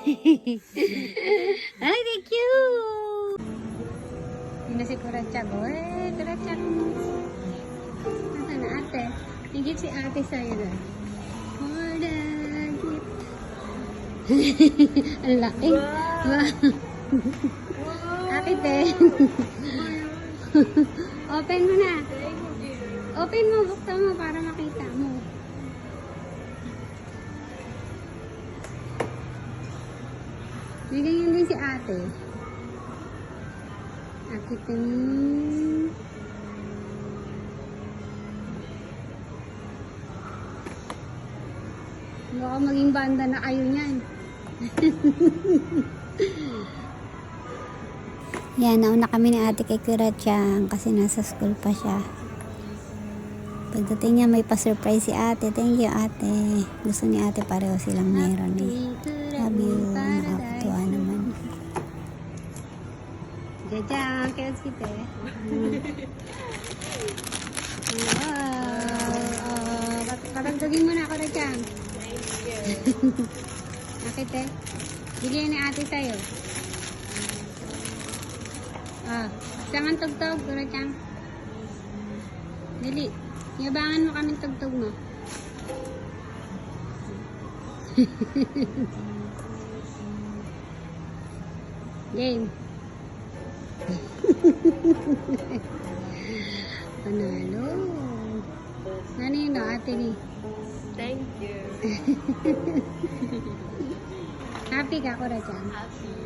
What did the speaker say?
Ay, di cute! Yun na si Kurachag. Eh, Kurachag. Nasaan na ate? Higit si ate sa'yo na. For the gift. Ang laki. Wow. Akit eh. Open mo na. Open mo, buksan mo para makita mo. May ganyan din si ate. Akitin. Baka maging banda na kayo niyan. Yan, nauna kami ni ate kay Kurachang kasi nasa school pa siya. Pagdating niya may pa-surprise si ate. Thank you ate. Gusto ni ate pareho silang meron eh. Love you. Nakakatuwa naman. Jajang, kaya si te. Wow. Patagdagin mo na ako na dyan. Bakit eh? Bigyan ni ate sa'yo. Jangan tugtog, Kurachang. Dali. Yabangan mo kaming tugtog mo. Game. Panalo. Nanino, ate ni? Thank you. Happy ka, Kurachang? Happy.